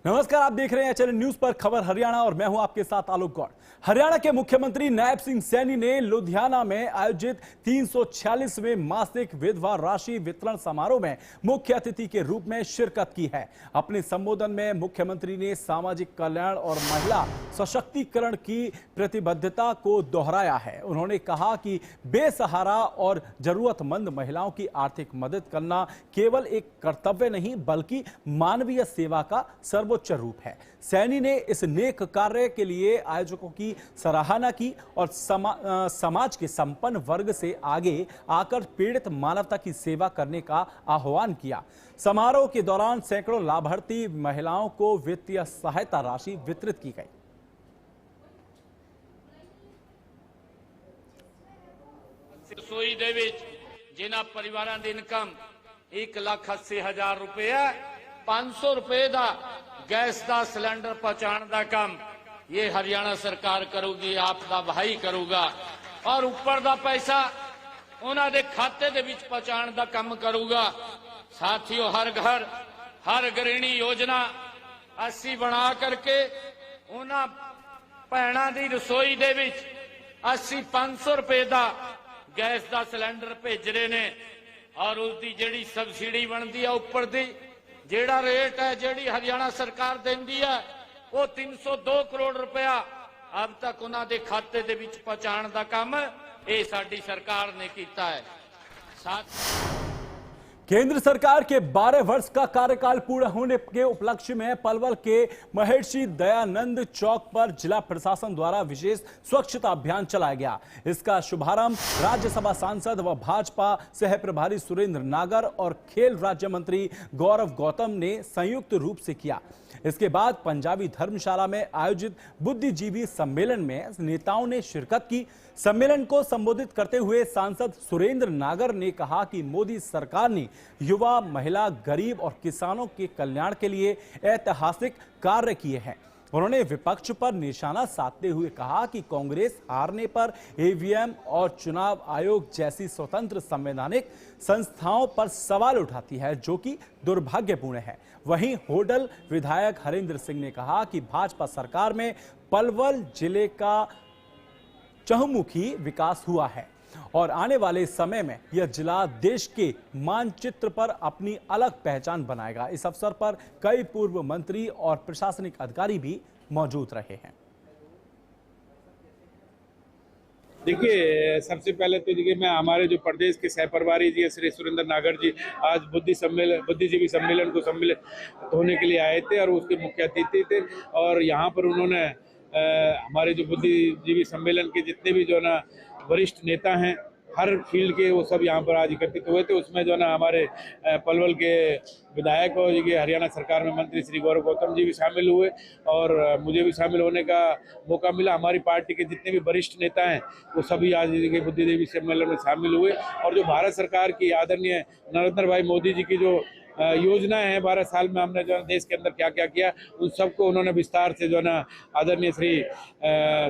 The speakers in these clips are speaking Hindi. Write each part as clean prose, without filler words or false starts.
नमस्कार, आप देख रहे हैं एचएनएन न्यूज पर खबर हरियाणा और मैं हूं आपके साथ आलोक गौड़। हरियाणा के मुख्यमंत्री नायब सिंह सैनी ने लुधियाना में आयोजित 346वें मासिक विधवा राशि वितरण समारोह में मुख्य अतिथि के रूप में शिरकत की है। अपने संबोधन में मुख्यमंत्री ने सामाजिक कल्याण और महिला सशक्तिकरण की प्रतिबद्धता को दोहराया है। उन्होंने कहा कि बेसहारा और जरूरतमंद महिलाओं की आर्थिक मदद करना केवल एक कर्तव्य नहीं बल्कि मानवीय सेवा का सर्वोच्च रूप है। सैनी ने इस नेक कार्य के लिए आयोजकों की सराहना की और समाज के संपन्न वर्ग से आगे आकर पीड़ित मानवता की सेवा करने का आह्वान किया। समारोह के दौरान सैकड़ों लाभार्थी महिलाओं को वित्तीय सहायता राशि वितरित की गई। रसोई दे विच जिन्हां परिवारां दी इनकम 1,80,000 रुपए है, 500 रुपए दा गैस का सिलेंडर पहुंचाने का काम ये हरियाणा सरकार करूगी, आप दा भाई करूगा और ऊपर दा पैसा उन्होंने खाते दे विच पहुंचाने का काम करूगा। साथियों, हर घर हर गृहिणी योजना असी बना करके उन्हां भैणां दी रसोई दे विच 500 रुपए का गैस का सिलेंडर भेज रहे ने और उसकी जिहड़ी सबसिडी बनती है उपर दी जेड़ा रेट है जेड़ी हरियाणा सरकार देंदी है वो 302 करोड़ रुपया अब तक उन्होंने खाते दे विच पहुंचाने का काम ये साडी सरकार ने किया है। केंद्र सरकार के 12 वर्ष का कार्यकाल पूरा होने के उपलक्ष्य में पलवल के महर्षि दयानंद चौक पर जिला प्रशासन द्वारा विशेष स्वच्छता अभियान चलाया गया। इसका शुभारंभ राज्यसभा सांसद व भाजपा सह प्रभारी सुरेंद्र नागर और खेल राज्य मंत्री गौरव गौतम ने संयुक्त रूप से किया। इसके बाद पंजाबी धर्मशाला में आयोजित बुद्धिजीवी सम्मेलन में नेताओं ने शिरकत की। सम्मेलन को संबोधित करते हुए सांसद सुरेंद्र नागर ने कहा कि मोदी सरकार ने युवा, महिला, गरीब और किसानों के कल्याण के लिए ऐतिहासिक कार्य किए हैं। उन्होंने विपक्ष पर निशाना साधते हुए कहा कि कांग्रेस हारने पर ईवीएम और चुनाव आयोग जैसी स्वतंत्र संवैधानिक संस्थाओं पर सवाल उठाती है, जो कि दुर्भाग्यपूर्ण है। वहीं होडल विधायक हरेंद्र सिंह ने कहा कि भाजपा सरकार में पलवल जिले का चहुमुखी विकास हुआ है और आने वाले समय में यह जिला देश के मानचित्र पर अपनी अलग पहचान बनाएगा। इस अवसर पर कई पूर्व मंत्री और प्रशासनिक अधिकारी भी मौजूद रहे हैं। देखिए, सबसे पहले तो देखिए मैं हमारे जो प्रदेश के सह प्रभारी जी श्री सुरेंद्र नागर जी आज बुद्धिजीवी सम्मेलन को सम्मिलित होने के लिए आए थे और उसके मुख्य अतिथि थे। और यहाँ पर उन्होंने हमारे जो बुद्धिजीवी सम्मेलन के जितने भी जो ना वरिष्ठ नेता हैं हर फील्ड के, वो सब यहाँ पर आज एकत्रित हुए थे। उसमें जो ना हमारे पलवल के विधायक और ये हरियाणा सरकार में मंत्री श्री गौरव गौतम जी भी शामिल हुए और मुझे भी शामिल होने का मौका मिला। हमारी पार्टी के जितने भी वरिष्ठ नेता हैं वो सभी आज बुद्धिजीवी सम्मेलन में शामिल हुए और जो भारत सरकार की आदरणीय नरेंद्र भाई मोदी जी की जो योजना है 12 साल में हमने जो देश के अंदर क्या क्या किया उन सबको उन्होंने विस्तार से जो ना आदरणीय श्री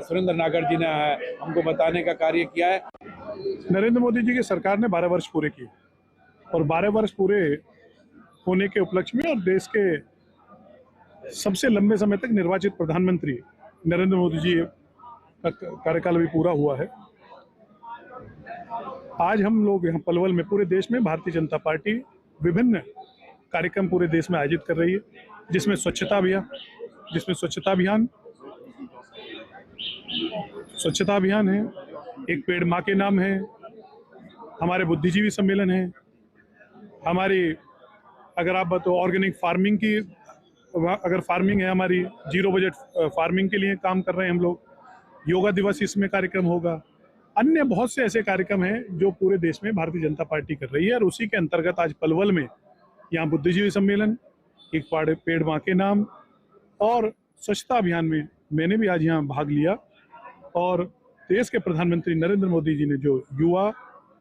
सुरेंद्र नागर जी ने हमको बताने का कार्य किया है। नरेंद्र मोदी जी की सरकार ने 12 वर्ष पूरे किए और 12 वर्ष पूरे होने के उपलक्ष्य में और देश के सबसे लंबे समय तक निर्वाचित प्रधानमंत्री नरेंद्र मोदी जी का कार्यकाल भी पूरा हुआ है। आज हम लोग यहाँ पलवल में पूरे देश में भारतीय जनता पार्टी विभिन्न कार्यक्रम पूरे देश में आयोजित कर रही है, जिसमें स्वच्छता अभियान है, एक पेड़ माँ के नाम है, हमारे बुद्धिजीवी सम्मेलन है, हमारी अगर आप बताओ ऑर्गेनिक फार्मिंग की अगर फार्मिंग है हमारी जीरो बजट फार्मिंग के लिए काम कर रहे हैं हम लोग। योगा दिवस इसमें कार्यक्रम होगा। अन्य बहुत से ऐसे कार्यक्रम हैं जो पूरे देश में भारतीय जनता पार्टी कर रही है और उसी के अंतर्गत आज पलवल में यहाँ बुद्धिजीवी सम्मेलन, एक पेड़ माँ के नाम और स्वच्छता अभियान में मैंने भी आज यहाँ भाग लिया। और देश के प्रधानमंत्री नरेंद्र मोदी जी ने जो युवा,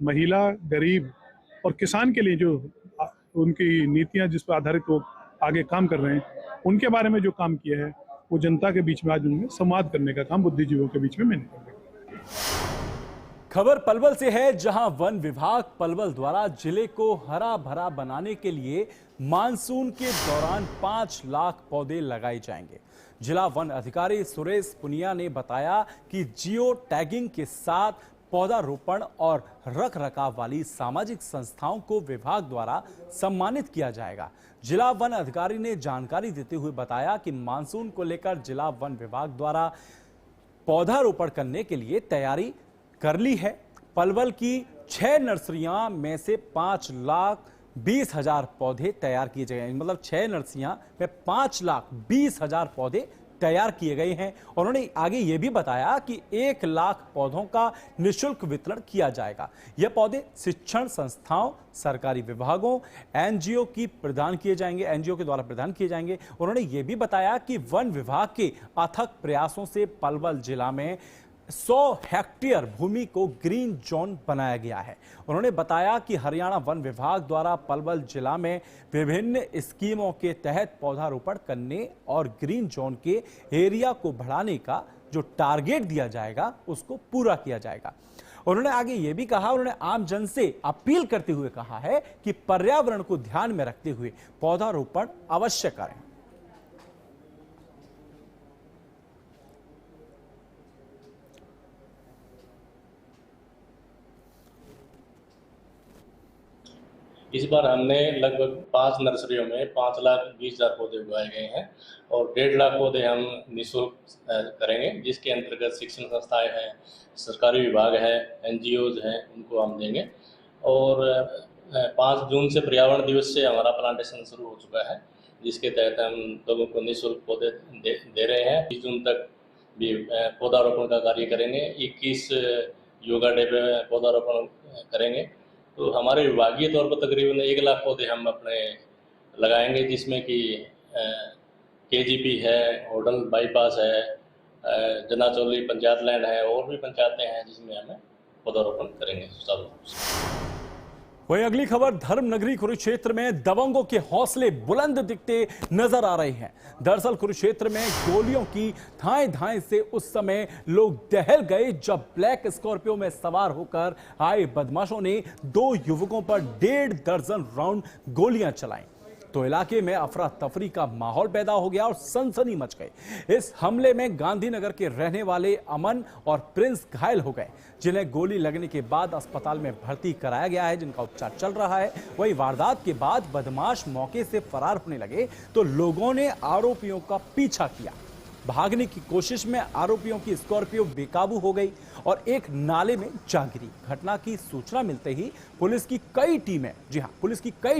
महिला, गरीब और किसान के लिए जो उनकी नीतियाँ जिस पर आधारित वो आगे काम कर रहे हैं, उनके बारे में जो काम किया है वो जनता के बीच में आज उन्हें संवाद करने का काम बुद्धिजीवियों के बीच में मैंने किया। खबर पलवल से है, जहां वन विभाग पलवल द्वारा जिले को हरा भरा बनाने के लिए मानसून के दौरान 5 लाख पौधे लगाए जाएंगे। जिला वन अधिकारी सुरेश पुनिया ने बताया कि जियो टैगिंग के साथ पौधारोपण और रख रखाव वाली सामाजिक संस्थाओं को विभाग द्वारा सम्मानित किया जाएगा। जिला वन अधिकारी ने जानकारी देते हुए बताया कि मानसून को लेकर जिला वन विभाग द्वारा पौधारोपण करने के लिए तैयारी कर ली है। पलवल की 6 नर्सरियां में से 5,20,000 पौधे तैयार किए गए, मतलब 6 नर्सरियां में 5,20,000 पौधे तैयार किए गए हैं। और उन्होंने आगे ये भी बताया कि 1 लाख पौधों का निःशुल्क वितरण किया जाएगा। यह पौधे शिक्षण संस्थाओं, सरकारी विभागों, एनजीओ की प्रदान किए जाएंगे, एनजीओ के द्वारा प्रदान किए जाएंगे। उन्होंने ये भी बताया कि वन विभाग के अथक प्रयासों से पलवल जिला में 100 हेक्टेयर भूमि को ग्रीन जोन बनाया गया है। उन्होंने बताया कि हरियाणा वन विभाग द्वारा पलवल जिला में विभिन्न स्कीमों के तहत पौधारोपण करने और ग्रीन जोन के एरिया को बढ़ाने का जो टारगेट दिया जाएगा उसको पूरा किया जाएगा। उन्होंने आगे ये भी कहा, उन्होंने आम जन से अपील करते हुए कहा है कि पर्यावरण को ध्यान में रखते हुए पौधारोपण अवश्य करें। इस बार हमने लगभग 5 नर्सरियों में 5,20,000 पौधे उगाए गए हैं और 1.5 लाख पौधे हम निःशुल्क करेंगे, जिसके अंतर्गत शिक्षण संस्थाएं हैं, सरकारी विभाग है, एनजीओज हैं, उनको हम देंगे। और 5 जून से पर्यावरण दिवस से हमारा प्लांटेशन शुरू हो चुका है, जिसके तहत हम लोगों को निःशुल्क पौधे दे रहे हैं। 20 जून तक भी पौधारोपण का कार्य करेंगे। 21 योगा डे पे पौधारोपण करेंगे। तो हमारे विभागीय तौर पर तकरीबन 1 लाख पौधे हम अपने लगाएंगे, जिसमें कि केजीपी है, होडल बाईपास है, जनाचौली पंचायत लैंड है और भी पंचायतें हैं जिसमें हमें पौधारोपण करेंगे सुचारू रूप से। वहीं अगली खबर, धर्मनगरी कुरुक्षेत्र में दबंगों के हौसले बुलंद दिखते नजर आ रहे हैं। दरअसल कुरुक्षेत्र में गोलियों की धाएं धाएं से उस समय लोग दहल गए जब ब्लैक स्कॉर्पियो में सवार होकर आए बदमाशों ने 2 युवकों पर 1.5 दर्जन राउंड गोलियां चलाई, तो इलाके में अफरा तफरी का माहौल पैदा हो गया और सनसनी मच गई। इस हमले में गांधीनगर के रहने वाले अमन और प्रिंस घायल हो गए, जिन्हें गोली लगने के बाद अस्पताल में भर्ती कराया गया है, जिनका उपचार चल रहा है। वहीं वारदात के बाद बदमाश मौके से फरार होने लगे तो लोगों ने आरोपियों का पीछा किया। भागने की कोशिश में आरोपियों की स्कॉर्पियो बेकाबू हो गई और एक नाले में जा गिरी। घटना की सूचना मिलते ही पुलिस की कई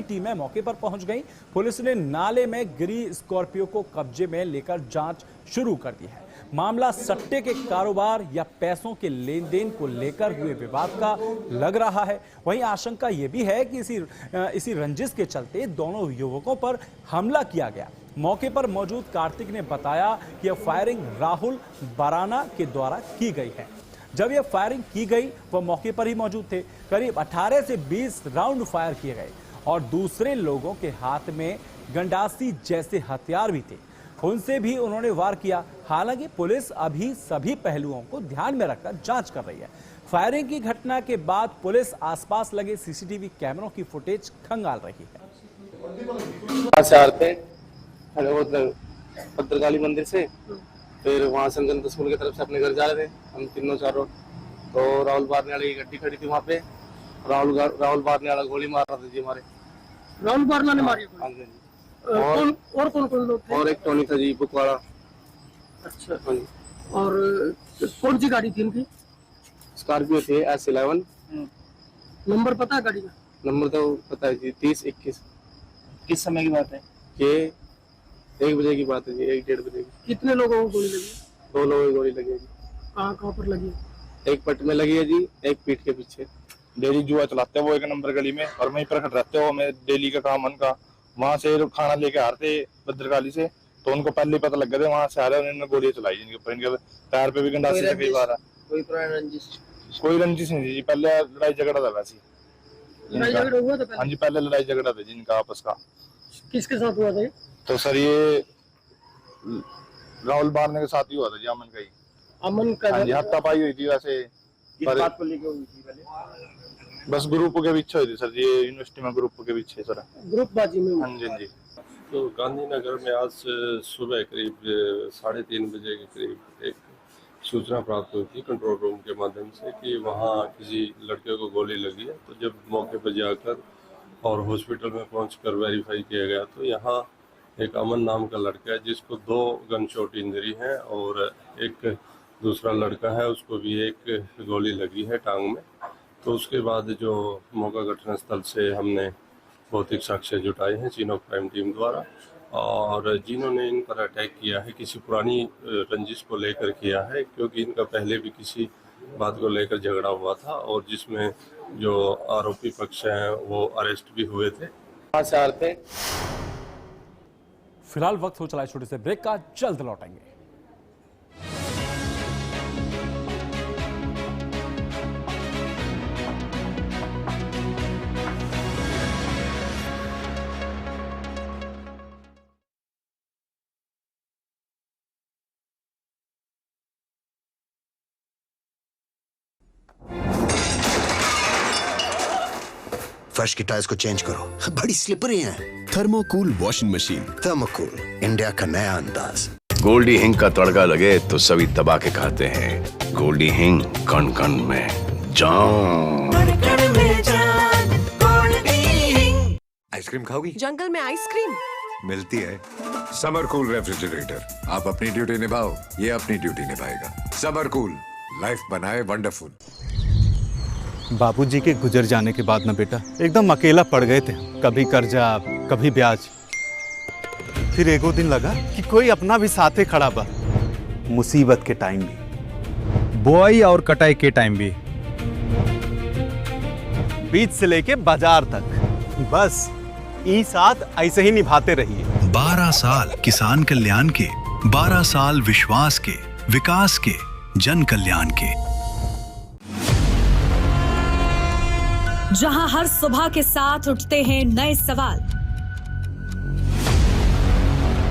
टीमें मौके पर पहुंच गईं। पुलिस ने नाले में गिरी स्कॉर्पियो को कब्जे में लेकर जांच शुरू कर दी है। मामला सट्टे के कारोबार या पैसों के लेन देन को लेकर हुए विवाद का लग रहा है। वहीं आशंका यह भी है कि इसी रंजिश के चलते दोनों युवकों पर हमला किया गया। मौके पर मौजूद कार्तिक ने बताया कि यह फायरिंग राहुल बाराना के द्वारा की गई है। जब यह फायरिंग की गई वह मौके पर ही मौजूद थे। करीब 18 से 20 राउंड फायर किए गए और दूसरे लोगों के हाथ में गंडासी जैसे हथियार भी थे, उनसे भी उन्होंने वार किया। हालांकि पुलिस अभी सभी पहलुओं को ध्यान में रखकर जांच कर रही है। फायरिंग की घटना के बाद पुलिस आसपास लगे सीसीटीवी कैमरों की फुटेज खंगाल रही है। भद्रकाली मंदिर से फिर वहाँ संगन स्कूल की तरफ से अपने घर जा रहे थे हम तीनों चारों। तो राहुल बारने वाली गड्डी खड़ी थी वहाँ पे। राहुल बारने वाला गोली मार रहा था जी हमारे। राहुल बारना ने मारी? हाँ जी। और कौन लोग थे? और एक टोनी था जी बुकवाड़ा। अच्छा। हाँ जी। और कौन सी गाड़ी थी इनकी? स्कॉर्पियो थी S11। नंबर पता है गाड़ी का? नंबर तो पता है जी 3021। किस समय की बात है ये? 1 बजे की बात है जी, 1-1:30 बजे की। कितने लोगों को गोली लगी? 2 लोगों की गोली लगी है जी। कहाँ पर लगी? एक पट में लगी है जी, एक पीठ के पीछे। डेली जुआ चलाते हैं वो 1 नंबर गली में और वहीं पर खड़े रहते हो। मैं डेली का काम उनका वहाँ से खाना लेके आ रहे थे भद्रकाली से, तो उनको पहले पता लग गया था वहाँ से आ रहे, उन्होंने गोलियां चलाई जिनके ऊपर। इनके पैर पे भी गंडासी से कई बार। कोई रंजिश नहीं जी, पहले लड़ाई झगड़ा था। वैसे लड़ाई झगड़ा हुआ था? हाँ जी, पहले लड़ाई झगड़ा था जिनका आपस का। किसके साथ हुआ था? तो सर ये राहुल बारने के साथ ही हुआ था जी, अमन का ही। अमन का? हाँ जी, हाथापाई हुई थी। वैसे किस बात को लेकर हुई थी पहले? बस ग्रुप के पीछे हुई थी सर जी, यूनिवर्सिटी में ग्रुप के पीछे सर। ग्रुपबाजी में? हाँ जी, हाँ जी। तो गांधीनगर में आज सुबह करीब 3:30 बजे के करीब एक सूचना प्राप्त हुई थी कंट्रोल रूम के माध्यम से कि वहाँ किसी लड़के को गोली लगी है। तो जब मौके पर जाकर और हॉस्पिटल में पहुंचकर वेरीफाई किया गया तो यहाँ एक अमन नाम का लड़का है जिसको 2 गन शॉट इंजरी है और एक दूसरा लड़का है उसको भी एक गोली लगी है टांग में। तो उसके बाद जो मौका घटनास्थल से हमने भौतिक साक्ष्य जुटाए हैं चीनो क्राइम टीम द्वारा, और जिन्होंने इन पर अटैक किया है किसी पुरानी रंजिश को लेकर किया है, क्योंकि इनका पहले भी किसी बात को लेकर झगड़ा हुआ था और जिसमें जो आरोपी पक्ष हैं वो अरेस्ट भी हुए थे। फिलहाल वक्त हो चला है छोटे से ब्रेक का, जल्द लौटेंगे। फर्श की टाइल्स को चेंज करो, बड़ी स्लिपरी हैं। थर्मोकूल वॉशिंग मशीन। थर्मोकूल, इंडिया का नया अंदाज। गोल्डी हिंग का तड़का लगे तो सभी दबा के खाते हैं। गोल्डी हिंग, कण कण में जान। आइसक्रीम खाओगी? जंगल में आइसक्रीम मिलती है। समर कूल रेफ्रिजरेटर, आप अपनी ड्यूटी निभाओ, ये अपनी ड्यूटी निभाएगा। समर कूल, लाइफ बनाए वंडरफुल। बाबूजी के गुजर जाने के बाद ना बेटा एकदम अकेला पड़ गए थे। कभी कर्जा, कभी ब्याज। फिर एगो दिन लगा कि कोई अपना भी साथे खड़ा बा। मुसीबत के टाइम भी, बुआई और कटाई के टाइम भी, बीज से लेके बाजार तक, बस ई साथ ऐसे ही निभाते रहिए। 12 साल किसान कल्याण के, 12 साल विश्वास के, विकास के, जन कल्याण के। जहां हर सुबह के साथ उठते हैं नए सवाल,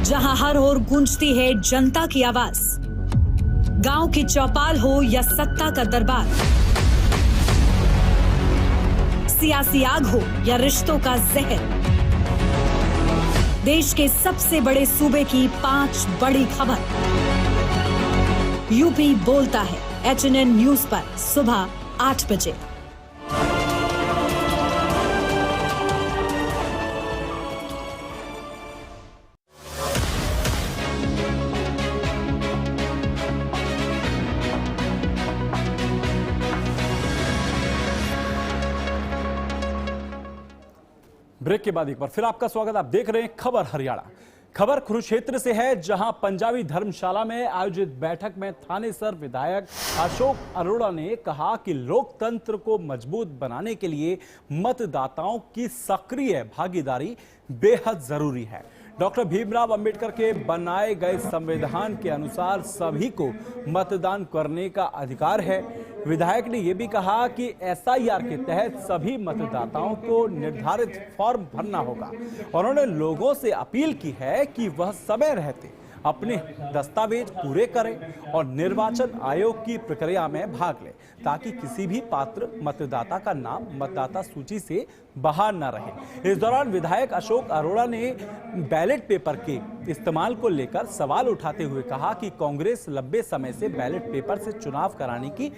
जहां हर ओर गूंजती है जनता की आवाज, गांव की चौपाल हो या सत्ता का दरबार, सियासी आग हो या रिश्तों का जहर, देश के सबसे बड़े सूबे की 5 बड़ी खबर। यूपी बोलता है HNN न्यूज पर सुबह 8 बजे। ब्रेक के बाद एक बार फिर आपका स्वागत। आप देख रहे हैं खबर हरियाणा। खबर कुरुक्षेत्र से है, जहां पंजाबी धर्मशाला में आयोजित बैठक में थानेसर विधायक अशोक अरोड़ा ने कहा कि लोकतंत्र को मजबूत बनाने के लिए मतदाताओं की सक्रिय भागीदारी बेहद जरूरी है। डॉक्टर भीमराव अंबेडकर के बनाए गए संविधान के अनुसार सभी को मतदान करने का अधिकार है। विधायक ने यह भी कहा कि SIR के तहत सभी मतदाताओं को निर्धारित फॉर्म भरना होगा। उन्होंने लोगों से अपील की है कि वह समय रहते अपने दस्तावेज पूरे करें और निर्वाचन आयोग की प्रक्रिया में भाग लें, ताकि किसी भी पात्र मतदाता का नाम मतदाता सूची से बाहर न रहे। इस दौरान विधायक अशोक अरोड़ा ने बैलेट पेपर के इस्तेमाल को लेकर सवाल उठाते हुए कहा कि कांग्रेस लंबे समय से बैलेट पेपर से चुनाव कराने की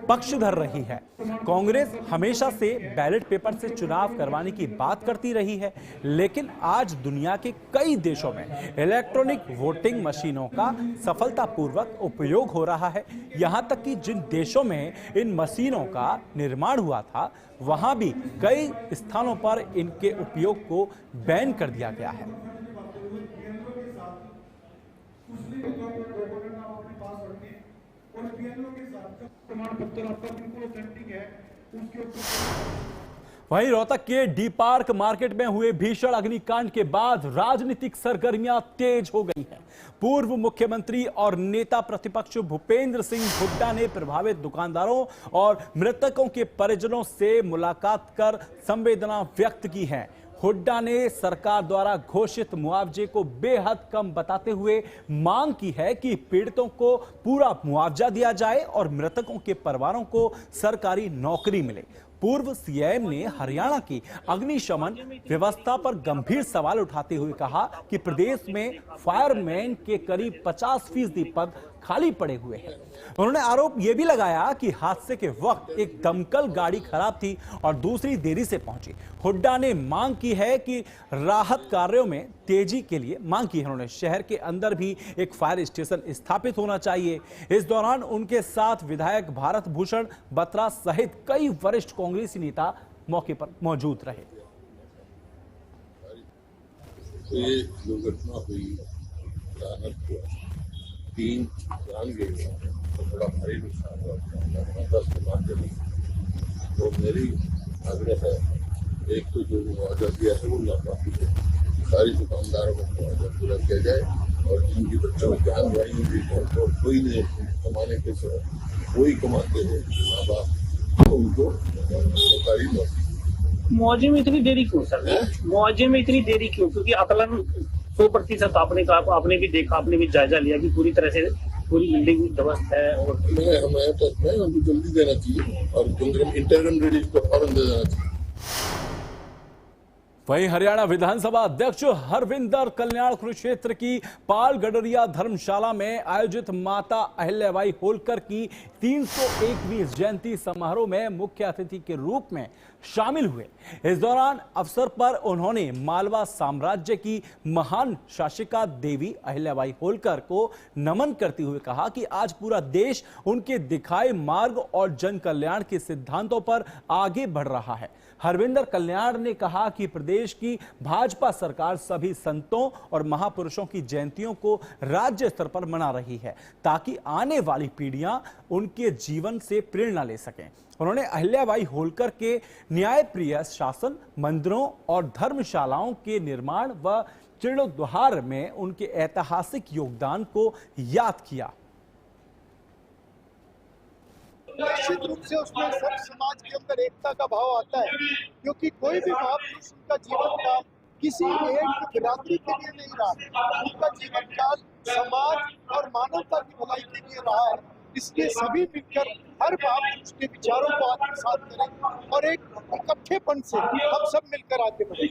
पक्षधर रही है। कांग्रेस हमेशा से बैलेट पेपर से चुनाव करवाने की बात करती रही है, लेकिन आज दुनिया के कई देशों में इलेक्ट्रॉनिक वोटिंग मशीनों का सफलतापूर्वक उपयोग हो रहा है। यहां तक कि जिन देशों में इन मशीनों का निर्माण हुआ था, वहां भी कई स्थानों पर इनके उपयोग को बैन कर दिया गया है। वहीं रोहतक के डी पार्क मार्केट में हुए भीषण अग्निकांड के बाद राजनीतिक सरगर्मियां तेज हो गई हैं। पूर्व मुख्यमंत्री और नेता प्रतिपक्ष भूपेंद्र सिंह हुड्डा ने प्रभावित दुकानदारों और मृतकों के परिजनों से मुलाकात कर संवेदना व्यक्त की है। हुड्डा ने सरकार द्वारा घोषित मुआवजे को बेहद कम बताते हुए मांग की है कि पीड़ितों को पूरा मुआवजा दिया जाए और मृतकों के परिवारों को सरकारी नौकरी मिले। पूर्व सीएम ने हरियाणा की अग्निशमन व्यवस्था पर गंभीर सवाल उठाते हुए कहा कि प्रदेश में फायरमैन के करीब 50% पद खाली पड़े हुए हैं। उन्होंने आरोप यह भी लगाया कि हादसे के वक्त एक दमकल गाड़ी खराब थी और दूसरी देरी से पहुंची। हुड्डा ने मांग की है कि राहत कार्यों में तेजी के लिए मांग की है उन्होंने शहर के अंदर भी एक फायर स्टेशन स्थापित होना चाहिए। इस दौरान उनके साथ विधायक भारत भूषण बत्रा सहित कई वरिष्ठ कांग्रेसी नेता मौके पर मौजूद रहे। ये दुर्घटना हुई, 3 जान गए, तो बड़ा भारी नुकसान हुआ। तो मेरी आग्रह है, एक तो जो मुआवजा दिया है वो लाभार्थी है, सारी दुकानदारों को मुआवजा पूरा किया जाए और जिनकी बच्चों की जान गई हुई तो कोई नहीं कमाने के सिवा कोई कमाते हैं माँ बाप, तो उनको सरकारी नौकरी। मुआवजे में इतनी देरी क्यों सर? मुआवजे में इतनी देरी क्यों? क्योंकि आकलन 100% आपने कहा, आपने भी देखा, आपने भी जायजा लिया कि पूरी तरह से पूरी बिल्डिंग ध्वस्त है और हमें तो जल्दी देना चाहिए और इंटरम रिलीज को फौरन दे देना चाहिए। वहीं हरियाणा विधानसभा अध्यक्ष हरविंदर कल्याण कुरुक्षेत्र की पाल गडरिया धर्मशाला में आयोजित माता अहिल्याबाई होलकर की 301वीं जयंती समारोह में मुख्य अतिथि के रूप में शामिल हुए। इस दौरान अवसर पर उन्होंने मालवा साम्राज्य की महान शासिका देवी अहिल्याबाई होलकर को नमन करते हुए कहा कि आज पूरा देश उनके दिखाए मार्ग और जन कल्याण के सिद्धांतों पर आगे बढ़ रहा है। हरविंदर कल्याण ने कहा कि प्रदेश की भाजपा सरकार सभी संतों और महापुरुषों की जयंतियों को राज्य स्तर पर मना रही है ताकि आने वाली पीढ़ियां उनके जीवन से प्रेरणा ले सकें। उन्होंने अहिल्याबाई होलकर के न्यायप्रिय शासन, मंदिरों और धर्मशालाओं के निर्माण व जीर्णोद्धार में उनके ऐतिहासिक योगदान को याद किया। निश्चित रूप से उसमें सब समाज के अंदर एकता का भाव आता है, क्योंकि कोई भी महापुरुष उनका जीवन काल किसी एक बिरादरी के लिए नहीं रहा, उनका जीवन काल समाज और मानवता की भलाई के लिए रहा है। इसलिए सभी मिलकर हर महापुरुष के विचारों को आत्मसात करें और एक इकट्ठेपन से हम सब मिलकर आगे बढ़ें।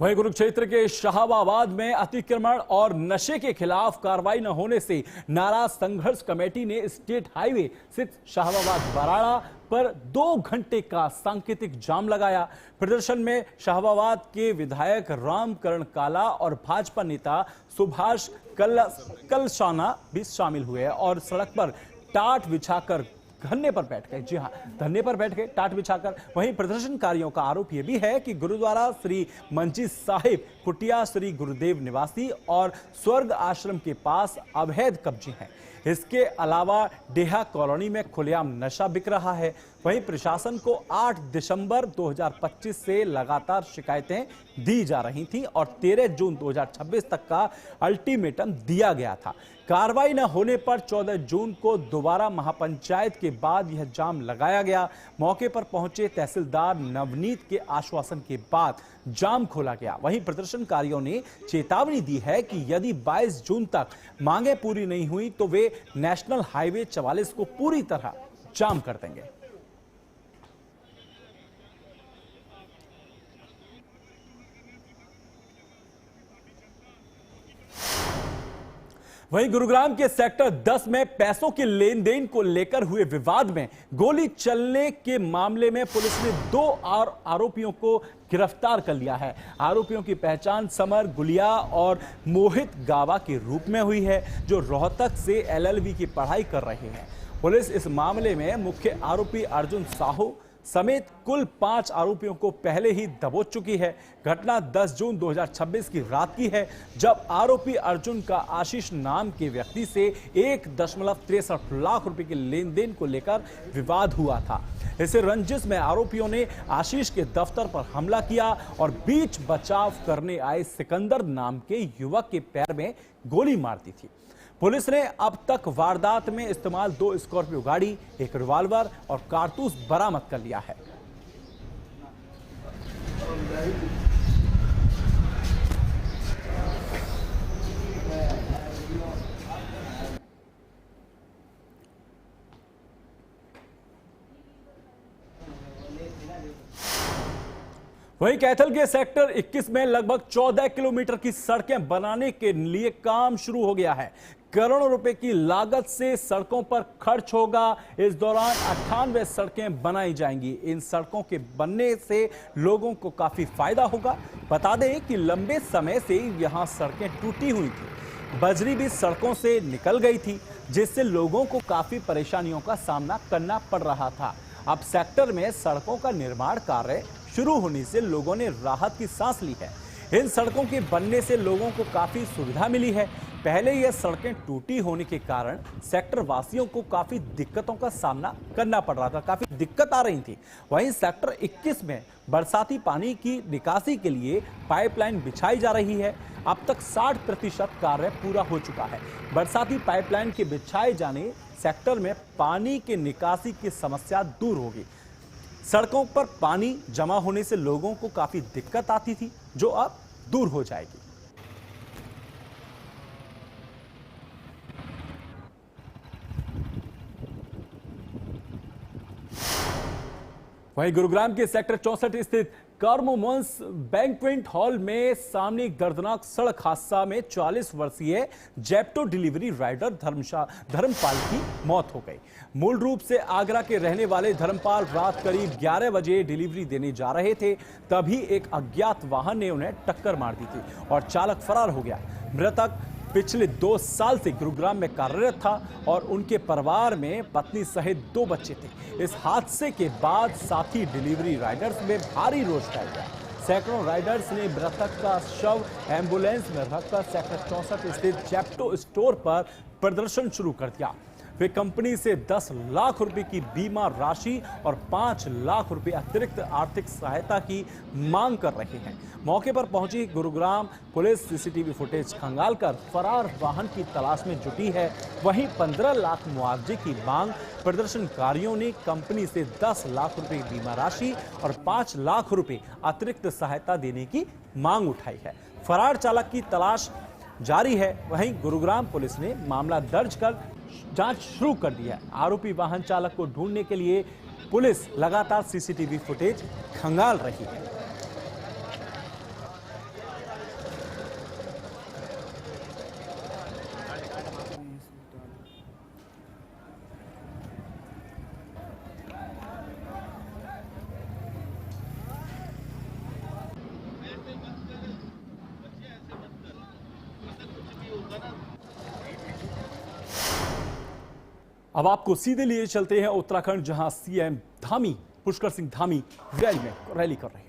वहीं कुरुक्षेत्र के शाहबाबाद में अतिक्रमण और नशे के खिलाफ कार्रवाई न होने से नाराज संघर्ष कमेटी ने स्टेट हाईवे स्थित शाहबाबाद बराड़ा पर 2 घंटे का सांकेतिक जाम लगाया। प्रदर्शन में शाहबाबाद के विधायक रामकरण काला और भाजपा नेता सुभाष कलशाना भी शामिल हुए और सड़क पर टाट बिछाकर धरने पर बैठ गए। जी हां, धरने पर बैठ गए टाट बिछाकर। वहीं प्रदर्शनकारियों का आरोप यह भी है कि गुरुद्वारा श्री मंजी साहिब, कुटिया श्री गुरुदेव निवासी और स्वर्ग आश्रम के पास अवैध कब्जे हैं। इसके अलावा डेहा कॉलोनी में खुलेआम नशा बिक रहा है। वहीं प्रशासन को 8 दिसंबर 2025 से लगातार शिकायतें दी जा रही थीं और 13 जून 2026 तक का अल्टीमेटम दिया गया था। कार्रवाई न होने पर 14 जून को दोबारा महापंचायत के बाद यह जाम लगाया गया। मौके पर पहुंचे तहसीलदार नवनीत के आश्वासन के बाद जाम खोला गया। वहीं प्रदर्शनकारियों ने चेतावनी दी है कि यदि 22 जून तक मांगे पूरी नहीं हुई तो वे नेशनल हाईवे 44 को पूरी तरह जाम कर देंगे। वहीं गुरुग्राम के सेक्टर 10 में पैसों के लेन देन को लेकर हुए विवाद में गोली चलने के मामले में पुलिस ने 2 और आरोपियों को गिरफ्तार कर लिया है। आरोपियों की पहचान समर गुलिया और मोहित गावा के रूप में हुई है, जो रोहतक से LLB की पढ़ाई कर रहे हैं। पुलिस इस मामले में मुख्य आरोपी अर्जुन साहू समेत कुल 5 आरोपियों को पहले ही दबोच चुकी है। घटना 10 जून 2026 की रात की है, जब आरोपी अर्जुन का आशीष नाम के व्यक्ति से 1.63 लाख रुपए के लेन देन को लेकर विवाद हुआ था। इसे रंजिश में आरोपियों ने आशीष के दफ्तर पर हमला किया और बीच बचाव करने आए सिकंदर नाम के युवक के पैर में गोली मार दी थी। पुलिस ने अब तक वारदात में इस्तेमाल 2 स्कॉर्पियो गाड़ी, 1 रिवॉल्वर और कारतूस बरामद कर लिया है। वहीं कैथल के सेक्टर 21 में लगभग 14 किलोमीटर की सड़कें बनाने के लिए काम शुरू हो गया है। करोड़ों रुपए की लागत से सड़कों पर खर्च होगा। इस दौरान 98 सड़कें बनाई जाएंगी। इन सड़कों के बनने से लोगों को काफी फायदा होगा। बता दें कि लंबे समय से यहां सड़कें टूटी हुई थी, बजरी भी सड़कों से निकल गई थी, जिससे लोगों को काफी परेशानियों का सामना करना पड़ रहा था। अब सेक्टर में सड़कों का निर्माण कार्य शुरू होने से लोगों ने राहत की सांस ली है। इन सड़कों के बनने से लोगों को काफी सुविधा मिली है। पहले यह सड़कें टूटी होने के कारण सेक्टर वासियों को काफी दिक्कतों का सामना करना पड़ रहा था, काफी दिक्कत आ रही थी। वहीं सेक्टर 21 में बरसाती पानी की निकासी के लिए पाइपलाइन बिछाई जा रही है। अब तक 60% कार्य पूरा हो चुका है। बरसाती पाइपलाइन के बिछाए जाने सेक्टर में पानी की निकासी की समस्या दूर होगी। सड़कों पर पानी जमा होने से लोगों को काफी दिक्कत आती थी, जो अब दूर हो जाएगी। वहीं गुरुग्राम के सेक्टर 64 स्थित कार्मोमंस बैंक्वेट हॉल में सामने एक दर्दनाक सड़क हादसा में 40 वर्षीय जेप्टो डिलीवरी राइडर धर्मपाल की मौत हो गई। मूल रूप से आगरा के रहने वाले धर्मपाल रात करीब 11 बजे डिलीवरी देने जा रहे थे, तभी एक अज्ञात वाहन ने उन्हें टक्कर मार दी थी और चालक फरार हो गया। मृतक पिछले 2 साल से गुरुग्राम में कार्यरत था और उनके परिवार में पत्नी सहित 2 बच्चे थे। इस हादसे के बाद साथी डिलीवरी राइडर्स में भारी रोष फैल गया। सैकड़ों राइडर्स ने मृतक का शव एम्बुलेंस में रखकर सेक्टर 64 स्थित जेप्टो स्टोर पर प्रदर्शन शुरू कर दिया। वे कंपनी से 10 लाख रुपए की बीमा राशि और 5 लाख रुपए अतिरिक्त आर्थिक सहायता की मांग कर रहे हैं। मौके पर पहुंची गुरुग्राम पुलिस सीसीटीवी फुटेज खंगालकर फरार वाहन की तलाश में जुटी है। वहीं 15 लाख मुआवजे की मांग प्रदर्शनकारियों ने कंपनी से 10 लाख रुपए बीमा राशि और 5 लाख रुपए अतिरिक्त सहायता देने की मांग उठाई है। फरार चालक की तलाश जारी है। वहीं गुरुग्राम पुलिस ने मामला दर्ज कर जांच शुरू कर दी है। आरोपी वाहन चालक को ढूंढने के लिए पुलिस लगातार सीसीटीवी फुटेज खंगाल रही है। अब आपको सीधे लिए चलते हैं उत्तराखंड, जहां सीएम धामी पुष्कर सिंह धामी रैली कर रहे हैं।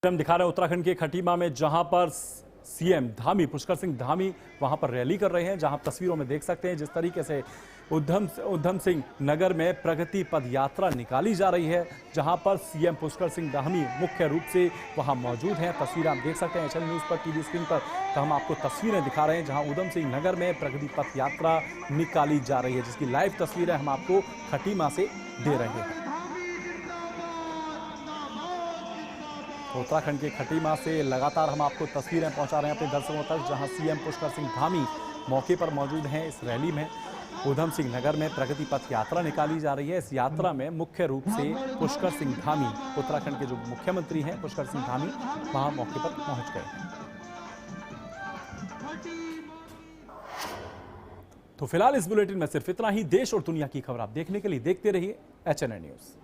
हम दिखा रहे हैं उत्तराखंड के खटीमा में, जहां पर सीएम धामी पुष्कर सिंह धामी वहां पर रैली कर रहे हैं। जहां तस्वीरों में देख सकते हैं जिस तरीके से उधम सिंह नगर में प्रगति पद यात्रा निकाली जा रही है, जहां पर सीएम पुष्कर सिंह धामी मुख्य रूप से वहां मौजूद हैं। तस्वीरें आप देख सकते हैं एचएन न्यूज पर टीवी स्क्रीन पर। तो हम आपको तस्वीरें दिखा रहे हैं जहां उधम सिंह नगर में प्रगति पथ यात्रा निकाली जा रही है, जिसकी लाइव तस्वीरें हम आपको खटीमा से दे रहे हैं। उत्तराखंड के खटीमा से लगातार हम आपको तस्वीरें पहुंचा रहे हैं अपने दर्शकों तक, जहां सीएम पुष्कर सिंह धामी मौके पर मौजूद हैं। इस रैली में उधम सिंह नगर में प्रगति पथ यात्रा निकाली जा रही है। इस यात्रा में मुख्य रूप से पुष्कर सिंह धामी, उत्तराखंड के जो मुख्यमंत्री हैं पुष्कर सिंह धामी, वहां मौके पर पहुंच गए हैं। तो फिलहाल इस बुलेटिन में सिर्फ इतना ही। देश और दुनिया की खबर आप देखने के लिए देखते रहिए एचएनएन न्यूज।